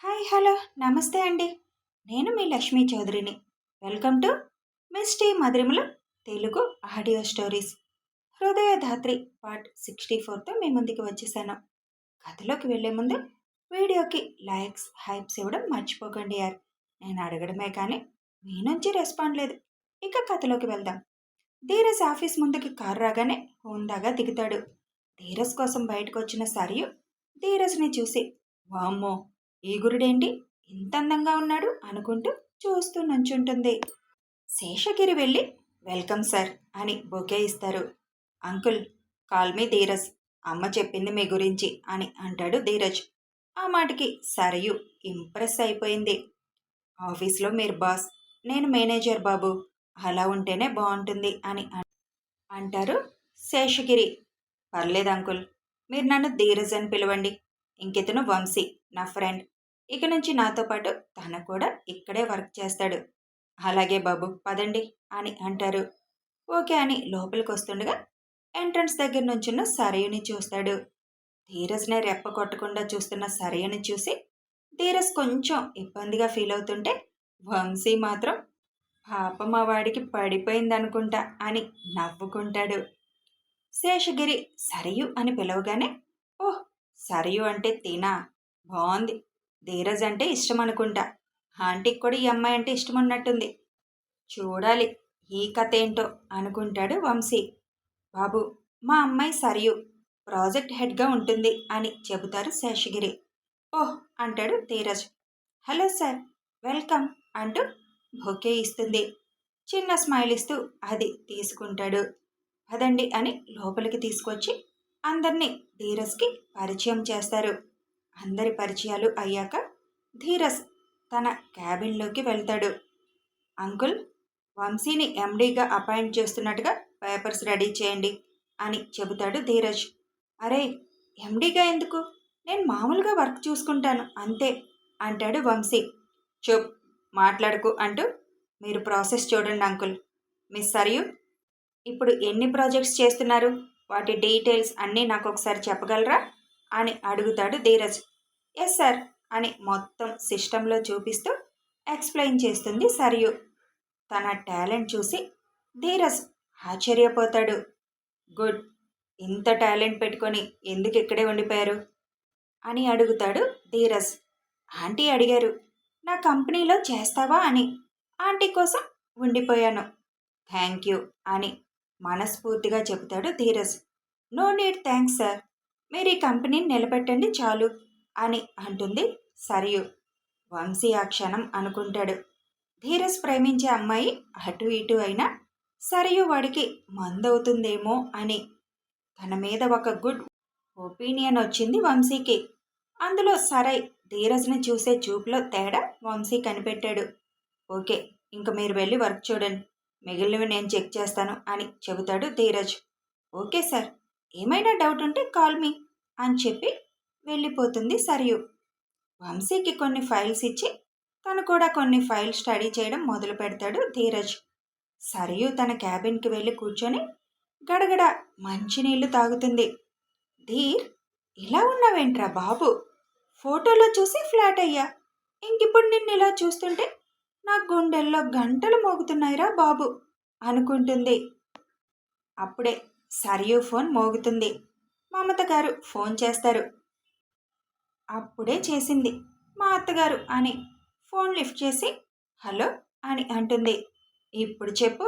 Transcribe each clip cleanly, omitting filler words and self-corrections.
Hi hello నమస్తే అండి. నేను మీ లక్ష్మీ చౌదరిని. వెల్కమ్ టు మిస్టీ మధురిమల Telugu audio stories. Hrudayadhatri part 64తో మీ ముందుకు వచ్చేసాను. కథలోకి వెళ్లే ముందు వీడియోకి లైక్స్ హైప్స్ ఇవ్వడం మర్చిపోకండి యార్. నేను అడగడమే కానీ మీ నుంచి రెస్పాండ్ లేదు. ఇక కథలోకి వెళ్దాం. ధీరజ్ ఆఫీస్ ముందుకి కారు రాగానే హోందాగా దిగుతాడు. ధీరజ్ కోసం బయటకు వచ్చిన సరియు ధీరజ్ని చూసి, వామ్మో ఈ గురుడేంటి ఇంత అందంగా ఉన్నాడు అనుకుంటూ చూస్తూ నుంచుంటుంది. శేషగిరి వెళ్ళి వెల్కమ్ సార్ అని బొకే ఇస్తారు. అంకుల్, కాల్ మీ ధీరజ్, అమ్మ చెప్పింది మీ గురించి అని అంటాడు ధీరజ్. ఆ మాటకి సరయు ఇంప్రెస్ అయిపోయింది. ఆఫీస్లో మీరు బాస్, నేను మేనేజర్ బాబు, అలా ఉంటేనే బాగుంటుంది అని అంటారు శేషగిరి. పర్లేదు అంకుల్, మీరు నన్ను ధీరజ్ అని పిలవండి. ఇంకితను వంశీ, నా ఫ్రెండ్. ఇక నుంచి నాతో పాటు తను కూడా ఇక్కడే వర్క్ చేస్తాడు. అలాగే బాబు, పదండి అని అంటారు. ఓకే అని లోపలికి వస్తుండగా ఎంట్రన్స్ దగ్గర నుంచున్న సరయుని చూస్తాడు. ధీరజ్నే రెప్ప కొట్టకుండా చూస్తున్న సరయుని చూసి ధీరజ్ కొంచెం ఇబ్బందిగా ఫీల్ అవుతుంటే, వంశీ మాత్రం పాపం మా వాడికి పడిపోయిందనుకుంటా అని నవ్వుకుంటాడు. శేషగిరి సరియు అని పిలవగానే, ఓహ్, సరియు అంటే తినా, బాగుంది. ధీరజ్ అంటే ఇష్టం అనుకుంటా. ఆంటీకి కూడా ఈ అమ్మాయి అంటే ఇష్టం ఉన్నట్టుంది. చూడాలి ఈ కథ ఏంటో అనుకుంటాడు వంశీ. బాబు, మా అమ్మాయి సరియు ప్రాజెక్ట్ హెడ్గా ఉంటుంది అని చెబుతారు శేషగిరి. ఓహ్ అంటాడు ధీరజ్. హలో సార్, వెల్కమ్ అంటూ బొకే ఇస్తుంది. చిన్న స్మైల్ ఇస్తూ అది తీసుకుంటాడు. పదండి అని లోపలికి తీసుకొచ్చి అందరినీ ధీరజ్కి పరిచయం చేస్తారు. అందరి పరిచయాలు అయ్యాక ధీరజ్ తన క్యాబిన్లోకి వెళ్తాడు. అంకుల్, వంశీని ఎండీగా అపాయింట్ చేస్తున్నట్టుగా పేపర్స్ రెడీ చేయండి అని చెబుతాడు ధీరజ్. అరే, ఎండీగా ఎందుకు? నేను మామూలుగా వర్క్ చూసుకుంటాను అంతే అంటాడు వంశీ. చూప్, మాట్లాడుకు అంటూ మీరు ప్రాసెస్ చూడండి అంకుల్. మిస్ సరియు, ఇప్పుడు ఎన్ని ప్రాజెక్ట్స్ చేస్తున్నారు, వాటి డీటెయిల్స్ అన్నీ నాకు ఒకసారి చెప్పగలరా అని అడుగుతాడు ధీరజ్. ఎస్ సార్ అని మొత్తం సిస్టంలో చూపిస్తూ ఎక్స్ప్లెయిన్ చేస్తుంది సరియు. తన టాలెంట్ చూసి ధీరజ్ ఆశ్చర్యపోతాడు. గుడ్, ఇంత టాలెంట్ పెట్టుకొని ఎందుకు ఇక్కడే ఉండిపోయారు అని అడుగుతాడు ధీరజ్. ఆంటీ అడిగారు, నా కంపెనీలో చేస్తావా అని. ఆంటీ కోసం ఉండిపోయాను. థ్యాంక్ యూ అని మనస్ఫూర్తిగా చెబుతాడు Dheeraj. No need thanks sir, మీరు ఈ కంపెనీని నిలబెట్టండి చాలు అని అంటుంది సరియు. వంశీ ఆ క్షణం అనుకుంటాడు, ధీరజ్ ప్రేమించే అమ్మాయి అటు ఇటు అయినా సరియు వాడికి మందవుతుందేమో అని. తన మీద ఒక గుడ్ ఒపీనియన్ వచ్చింది వంశీకి. అందులో సరై ధీరజ్ని చూసే చూపులో తేడా వంశీ కనిపెట్టాడు. ఓకే, ఇంక మీరు వెళ్ళి వర్క్ చూడండి, మిగిలినవి నేను చెక్ చేస్తాను అని చెబుతాడు ధీరజ్. ఓకే సార్, ఏమైనా డౌట్ ఉంటే కాల్ మీ అని చెప్పి వెళ్ళిపోతుంది సరియు. వంశీకి కొన్ని ఫైల్స్ ఇచ్చి తను కూడా కొన్ని ఫైల్స్ స్టడీ చేయడం మొదలు పెడతాడు ధీరజ్. సరియు తన క్యాబిన్కి వెళ్ళి కూర్చొని గడగడ మంచినీళ్లు తాగుతుంది. ధీర్, ఇలా ఉన్నావేంట్రా బాబు? ఫోటోలో చూసి ఫ్లాట్ అయ్యా, ఇంకిప్పుడు నిన్ను ఇలా చూస్తుంటే నా గుండెల్లో గంటలు మోగుతున్నాయిరా బాబు అనుకుంటుంది. అప్పుడే సరియు ఫోన్ మోగుతుంది. మమత గారు ఫోన్ చేస్తారు. అప్పుడే చేసింది మా అత్తగారు అని ఫోన్ లిఫ్ట్ చేసి హలో అని అంటుంది. ఇప్పుడు చెప్పు,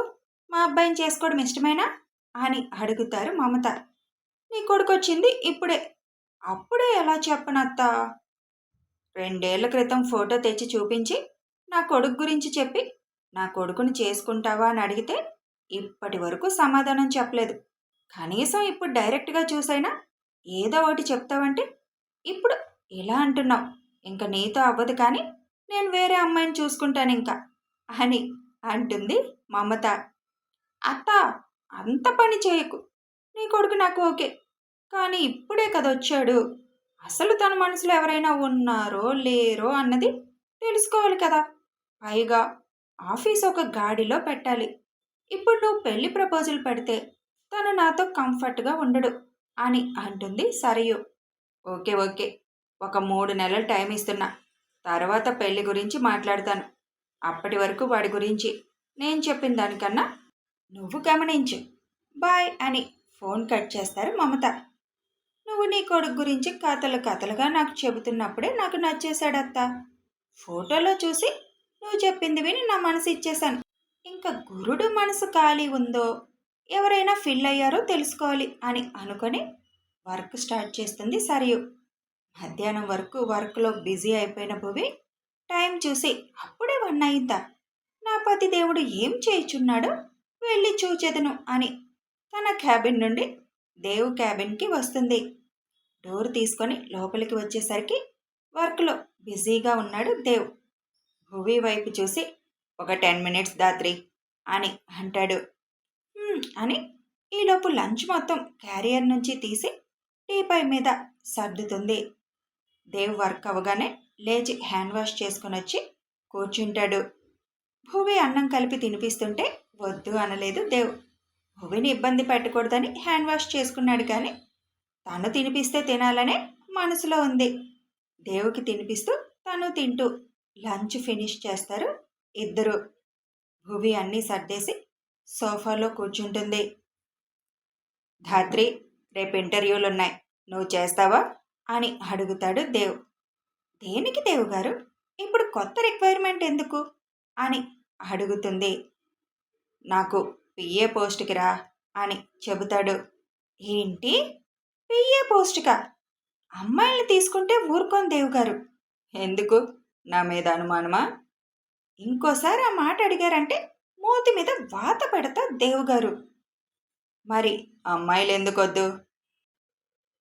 మా అబ్బాయిని చేసుకోవడం ఇష్టమేనా అని అడుగుతారు మమత. నీ కొడుకు వచ్చింది ఇప్పుడే. అప్పుడే ఎలా చెప్పనత్తా? 2 ఏళ్ల క్రితం ఫోటో తెచ్చి చూపించి నా కొడుకు గురించి చెప్పి నా కొడుకుని చేసుకుంటావా అని అడిగితే ఇప్పటి వరకు సమాధానం చెప్పలేదు. కనీసం ఇప్పుడు డైరెక్ట్గా చూసైనా ఏదో ఒకటి చెప్తావంటే ఇప్పుడు ఇలా అంటున్నావు. ఇంక నీతో అవ్వదు, కానీ నేను వేరే అమ్మాయిని చూసుకుంటాను ఇంకా అని అంటుంది మమత. అత్త, అంత పని చేయకు. నీ కొడుకు నాకు ఓకే, కానీ ఇప్పుడే కదొచ్చాడు. అసలు తన మనసులో ఎవరైనా ఉన్నారో లేరో అన్నది తెలుసుకోవాలి కదా. పైగా ఆఫీస్ ఒక గాడిలో పెట్టాలి. ఇప్పుడు నువ్వు పెళ్లి ప్రపోజల్ పెడితే తను నాతో కంఫర్ట్గా ఉండడు అని అంటుంది సరియు. ఓకే ఓకే, ఒక 3 నెలలు టైం ఇస్తున్నా. తర్వాత పెళ్లి గురించి మాట్లాడతాను. అప్పటి వరకు వాడి గురించి నేను చెప్పిన దానికన్నా నువ్వు గమనించు. బాయ్ అని ఫోన్ కట్ చేస్తారు మమత. నువ్వు నీ కొడుకు గురించి కథలు కథలుగా నాకు చెబుతున్నప్పుడే నాకు నచ్చేశాడత్తా. ఫోటోలో చూసి నువ్వు చెప్పింది విని నా మనసు ఇచ్చేశాను. ఇంకా గురుడు మనసు ఖాళీ ఉందో ఎవరైనా ఫిల్ అయ్యారో తెలుసుకోవాలి అని అనుకొని వర్క్ స్టార్ట్ చేస్తుంది సరియు. మధ్యాహ్నం వరకు వర్క్లో బిజీ అయిపోయిన భువి టైం చూసి అప్పుడే 1 అయిందా, నా పతి దేవుడు ఏం చేయుచున్నాడో వెళ్ళి చూచెదను అని తన క్యాబిన్ నుండి దేవు క్యాబిన్కి వస్తుంది. డోర్ తీసుకొని లోపలికి వచ్చేసరికి వర్క్లో బిజీగా ఉన్నాడు దేవ్. భువి వైపు చూసి ఒక 10 మినిట్స్ దాత్రి అని అంటాడు. అని ఈలోపు లంచ్ మొత్తం క్యారియర్ నుంచి తీసి టీపై మీద సర్దుతుంది. దేవ్ వర్క్ అవగానే లేచి హ్యాండ్ వాష్ చేసుకుని వచ్చి కూర్చుంటాడు. భువి అన్నం కలిపి తినిపిస్తుంటే వద్దు అనలేదు దేవ్. భువిని ఇబ్బంది పెట్టకూడదని హ్యాండ్ వాష్ చేసుకున్నాడు, కానీ తను తినిపిస్తే తినాలనే మనసులో ఉంది. దేవుకి తినిపిస్తూ తను తింటూ లంచ్ ఫినిష్ చేస్తారు ఇద్దరు. భువి అన్నీ సర్దేసి సోఫాలో కూర్చుంటుంది. ధాత్రి, రేపు ఇంటర్వ్యూలున్నాయి, నువ్వు చేస్తావా అని అడుగుతాడు దేవ్. దేనికి దేవ్ గారు, ఇప్పుడు కొత్త రిక్వైర్మెంట్ ఎందుకు అని అడుగుతుంది. నాకు పిఏ పోస్ట్కి రా అని చెబుతాడు. ఏంటి, పిఏ పోస్ట్కా? అమ్మాయిల్ని తీసుకుంటే ఊరుకోని దేవ్ గారు. ఎందుకు, నా మీద అనుమానమా? ఇంకోసారి ఆ మాట అడిగారంటే మూతి మీద వాత పెడతా దేవ్ గారు. మరి అమ్మాయిలు ఎందుకొద్దు?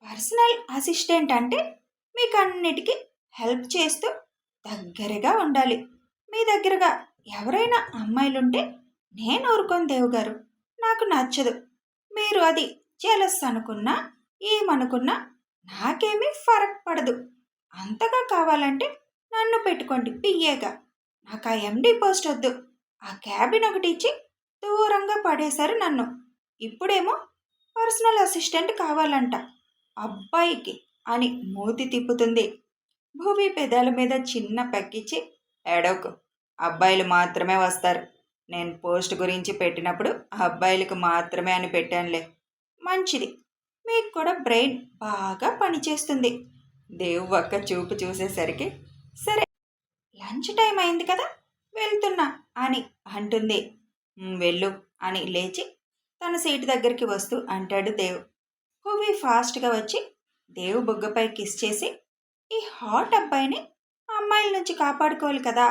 పర్సనల్ అసిస్టెంట్ అంటే మీకు అన్నిటికీ హెల్ప్ చేస్తూ దగ్గరగా ఉండాలి. మీ దగ్గరగా ఎవరైనా అమ్మాయిలుంటే నేను ఊరుకోను దేవ్ గారు. నాకు నచ్చదు. మీరు అది జెలస్ అనుకున్నా ఏమనుకున్నా నాకేమీ ఫరక్ పడదు. అంతగా కావాలంటే నన్ను పెట్టుకోండి పియ్యేగా. నాకు ఆ ఎండి పోస్ట్ వద్దు. ఆ క్యాబిన్ ఒకటి ఇచ్చి దూరంగా పడేశారు నన్ను. ఇప్పుడేమో పర్సనల్ అసిస్టెంట్ కావాలంట అబ్బాయికి అని మూతి తిప్పుతుంది. భూమి పెదాల మీద చిన్న పెక్కిచ్చి, ఏడవకు, అబ్బాయిలు మాత్రమే వస్తారు. నేను పోస్ట్ గురించి పెట్టినప్పుడు అబ్బాయిలకు మాత్రమే అని పెట్టానులే. మంచిది, మీకు కూడా బ్రెయిన్ బాగా పనిచేస్తుంది. దేవు ఒక్క చూపు చూసేసరికి సరే లంచ్ టైం అయింది కదా, వెళ్తున్నా అని అంటుంది. వెళ్ళు అని లేచి తన సీటు దగ్గరికి వస్తూ అంటాడు దేవ్. భువి ఫాస్ట్గా వచ్చి దేవు బుగ్గపై కిస్ చేసి, ఈ హాట్ అబ్బాయిని అమ్మాయిల నుంచి కాపాడుకోవాలి కదా,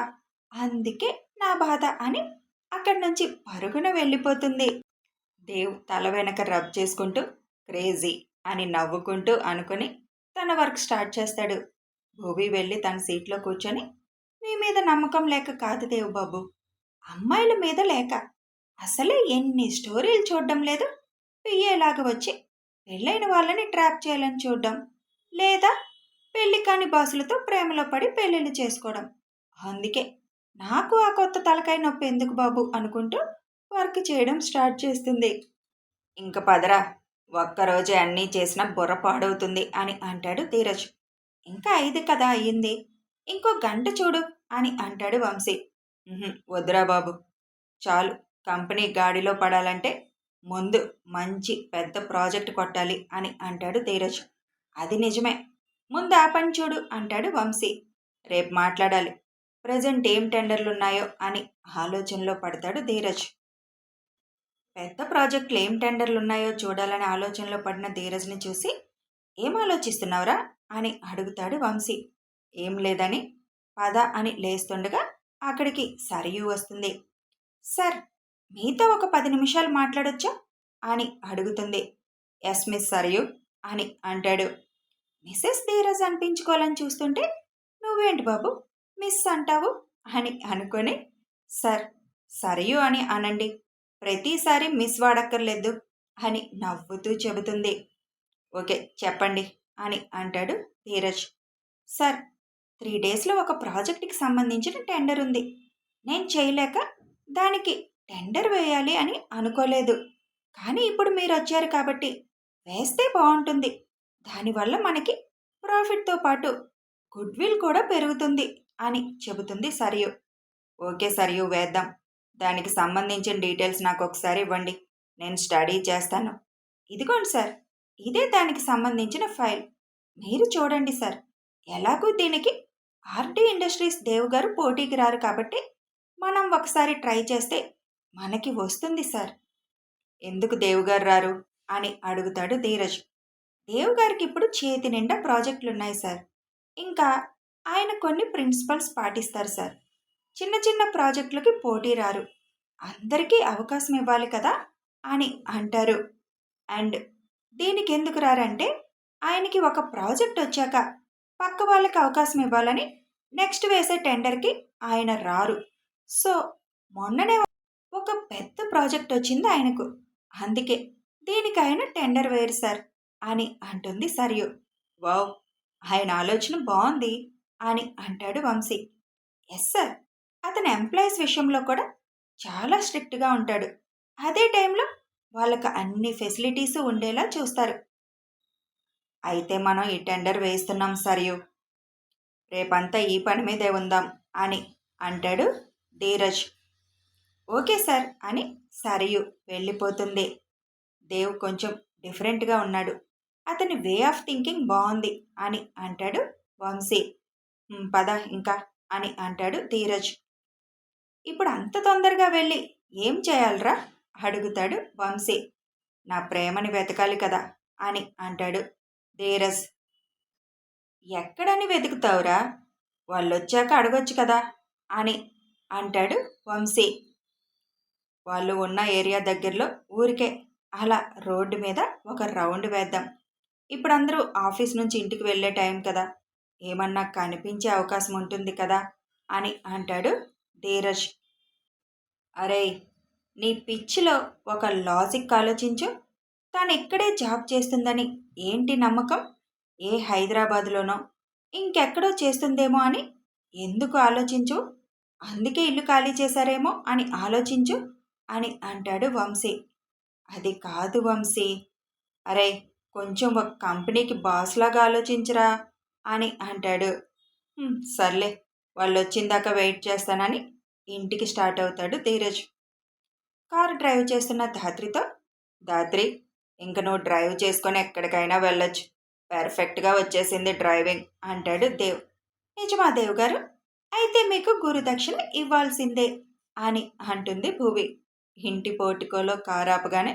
అందుకే నా బాధ అని అక్కడి నుంచి పరుగున వెళ్ళిపోతుంది. దేవ్ తల వెనక రబ్ చేసుకుంటూ క్రేజీ అని నవ్వుకుంటూ అనుకుని తన వర్క్ స్టార్ట్ చేస్తాడు. భూవి వెళ్ళి తన సీట్లో కూర్చొని, మీ మీద నమ్మకం లేక కాదు దేవ్ బాబు, అమ్మాయిల మీద లేక. అసలే ఎన్ని స్టోరీలు చూడడం లేదు. పియ్యేలాగా వచ్చి పెళ్ళైన వాళ్ళని ట్రాప్ చేయాలని చూడడం, లేదా పెళ్లి కాని బాసులతో ప్రేమలో పడి పెళ్ళిళ్ళు చేసుకోవడం. అందుకే నాకు ఆ కొత్త తలకాయ నొప్పి ఎందుకు బాబు అనుకుంటూ వర్క్ చేయడం స్టార్ట్ చేస్తుంది. ఇంక పదరా, ఒక్కరోజే అన్నీ చేసినా బుర్ర పాడవుతుంది అని అంటాడు ధీరజ్. ఇంకా 5 కదా అయ్యింది, ఇంకో గంట చూడు అని అంటాడు వంశీ. వద్దురా బాబు, చాలు. కంపెనీ గాడిలో పడాలంటే ముందు మంచి పెద్ద ప్రాజెక్ట్ కొట్టాలి అని అంటాడు ధీరజ్. అది నిజమే, ముందు ఆ పని చూడు అంటాడు వంశీ. రేపు మాట్లాడాలి, ప్రజెంట్ ఏం టెండర్లున్నాయో అని ఆలోచనలో పడతాడు ధీరజ్. పెద్ద ప్రాజెక్టులు ఏం టెండర్లున్నాయో చూడాలని ఆలోచనలో పడిన ధీరజ్ని చూసి, ఏం ఆలోచిస్తున్నావురా అని అడుగుతాడు వంశీ. ఏం లేదని పద అని లేస్తుండగా అక్కడికి సరియు వస్తుంది. సార్, మీతో ఒక 10 నిమిషాలు మాట్లాడొచ్చా అని అడుగుతుంది. ఎస్ మిస్ సరియు అని అంటాడు. మిస్సెస్ ధీరజ్ అనిపించుకోవాలని చూస్తుంటే నువ్వేంటి బాబు మిస్ అంటావు అని అనుకొని, సార్ సరియు అని అనండి, ప్రతిసారి మిస్ వాడక్కర్లేదు అని నవ్వుతూ చెబుతుంది. ఓకే చెప్పండి అని అంటాడు ధీరజ్. సార్, 3 డేస్లో ఒక ప్రాజెక్ట్కి సంబంధించిన టెండర్ ఉంది. నేను చేయలేక దానికి టెండర్ వేయాలి అని అనుకోలేదు. కానీ ఇప్పుడు మీరు వచ్చారు కాబట్టి వేస్తే బాగుంటుంది. దానివల్ల మనకి ప్రాఫిట్తో పాటు గుడ్ విల్ కూడా పెరుగుతుంది అని చెబుతుంది సరియు. ఓకే సరియు, వేద్దాం. దానికి సంబంధించిన డీటెయిల్స్ నాకు ఒకసారి ఇవ్వండి, నేను స్టడీ చేస్తాను. ఇదిగోండి సార్, ఇదే దానికి సంబంధించిన ఫైల్. మీరు చూడండి సార్. ఎలాగూ దీనికి ఆర్‌డి ఇండస్ట్రీస్ దేవ్ గారు పోటీకి రారు కాబట్టి మనం ఒకసారి ట్రై చేస్తే మనకి వస్తుంది సార్. ఎందుకు దేవ్ గారు రారు అని అడుగుతాడు ధీరజ్. దేవ్ గారికి ఇప్పుడు చేతి నిండా ప్రాజెక్టులున్నాయి సార్. ఇంకా ఆయన కొన్ని ప్రిన్సిపల్స్ పాటిస్తారు సార్. చిన్న చిన్న ప్రాజెక్టులకి పోటీ రారు. అందరికీ అవకాశం ఇవ్వాలి కదా అని అంటారు. అండ్ దీనికి ఎందుకు రారంటే ఆయనకి ఒక ప్రాజెక్ట్ వచ్చాక పక్క వాళ్ళకి అవకాశం ఇవ్వాలని నెక్స్ట్ వేసే టెండర్కి ఆయన రారు. సో మొన్ననే ఒక పెద్ద ప్రాజెక్ట్ వచ్చింది ఆయనకు. అందుకే దీనికి ఆయన టెండర్ వేరు సార్ అని అంటుంది సరియు. వావ్, ఆయన ఆలోచన బాగుంది అని అంటాడు వంశీ. ఎస్ సార్, అతని ఎంప్లాయీస్ విషయంలో కూడా చాలా స్ట్రిక్ట్గా ఉంటాడు. అదే టైంలో వాళ్ళకు అన్ని ఫెసిలిటీస్ ఉండేలా చూస్తారు. అయితే మనం ఈ టెండర్ వేస్తున్నాం సరియు, రేపంతా ఈ పని మీదే ఉందాం అని అంటాడు ధీరజ్. ఓకే సార్ అని సరియు వెళ్ళిపోతుంది. దేవ్ కొంచెం డిఫరెంట్గా ఉన్నాడు, అతని వే ఆఫ్ థింకింగ్ బాగుంది అని అంటాడు వంశీ. పద ఇంకా అని అంటాడు ధీరజ్. ఇప్పుడు అంత తొందరగా వెళ్ళి ఏం చేయాలరా అడుగుతాడు వంశీ. నా ప్రేమని వెతకాలి కదా అని అంటాడు ధీరజ్. ఎక్కడని వెతుకుతావురా, వాళ్ళొచ్చాక అడగొచ్చు కదా అని అంటాడు వంశీ. వాళ్ళు ఉన్న ఏరియా దగ్గరలో ఊరికే అలా రోడ్డు మీద ఒక రౌండ్ వేద్దాం. ఇప్పుడు అందరూ ఆఫీస్ నుంచి ఇంటికి వెళ్ళే టైం కదా, ఏమన్నా కనిపించే అవకాశం ఉంటుంది కదా అని అంటాడు ధీరజ్. అరే, నీ పిచ్చిలో ఒక లాజిక్ ఆలోచించు. తాను ఇక్కడే జాబ్ చేస్తుందని ఏంటి నమ్మకం? ఏ హైదరాబాదులోనో ఇంకెక్కడో చేస్తుందేమో అని ఎందుకు ఆలోచించు? అందుకే ఇల్లు ఖాళీ చేశారేమో అని ఆలోచించు అని అంటాడు వంశీ. అది కాదు వంశీ. అరే, కొంచెం ఒక కంపెనీకి బాస్లాగా ఆలోచించరా అని అంటాడు. సర్లే, వాళ్ళు వచ్చిందాకా వెయిట్ చేస్తానని ఇంటికి స్టార్ట్ అవుతాడు ధీరజ్. కారు డ్రైవ్ చేస్తున్న ధాత్రితో, ధాత్రి, ఇంక నువ్వు డ్రైవ్ చేసుకొని ఎక్కడికైనా వెళ్ళొచ్చు, పర్ఫెక్ట్గా వచ్చేసింది డ్రైవింగ్ అంటాడు దేవ్. నిజమా దేవ్ గారు? అయితే మీకు గురుదక్షిణ ఇవ్వాల్సిందే అని అంటుంది భువి. ఇంటి పోర్టికోలో కారు ఆపగానే,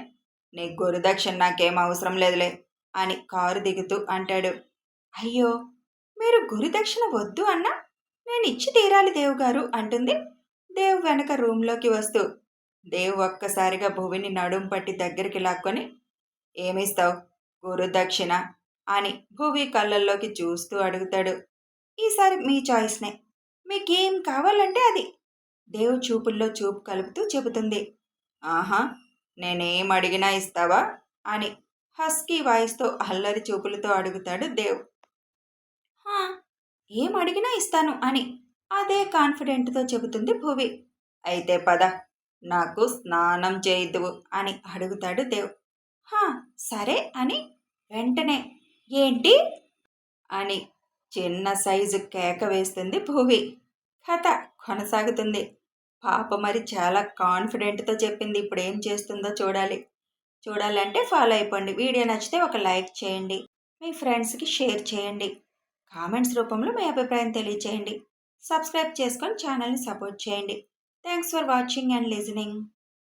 నీ గురుదక్షిణ నాకేం అవసరం లేదులే అని కారు దిగుతూ అంటాడు. అయ్యో, మీరు గురుదక్షిణ వద్దు అన్నా నేను ఇచ్చి తీరాలి దేవ్ గారు అంటుంది దేవ్ వెనక రూమ్లోకి వస్తూ. దేవ్ ఒక్కసారిగా భువిని నడుం పట్టి దగ్గరికి లాక్కొని, ఏమిస్తావు గురుదక్షిణ అని భువి కళ్ళల్లోకి చూస్తూ అడుగుతాడు. ఈసారి మీ చాయిస్నే, మీకేం కావాలంటే అది దేవ్ చూపుల్లో చూపు కలుపుతూ చెబుతుంది. ఆహా, నేనేం అడిగినా ఇస్తావా అని హస్కీ వాయిస్తో అల్లరి చూపులతో అడుగుతాడు దేవ్. ఏం అడిగినా ఇస్తాను అని అదే కాన్ఫిడెంట్తో చెబుతుంది భువి. అయితే పద, నాకు స్నానం చేయిద్దువు అని అడుగుతాడు దేవ్. సరే అని వెంటనే ఏంటి అని చిన్న సైజు కేక వేస్తుంది భువి. కథ కొనసాగుతుంది. పాప మరి చాలా కాన్ఫిడెంట్తో చెప్పింది, ఇప్పుడు ఏం చేస్తుందో చూడాలి. చూడాలంటే ఫాలో అయిపోండి. వీడియో నచ్చితే ఒక లైక్ చేయండి, మీ ఫ్రెండ్స్కి షేర్ చేయండి, కామెంట్స్ రూపంలో మీ అభిప్రాయం తెలియచేయండి. సబ్స్క్రైబ్ చేసుకొని ఛానల్ని సపోర్ట్ చేయండి. Thanks for watching and listening.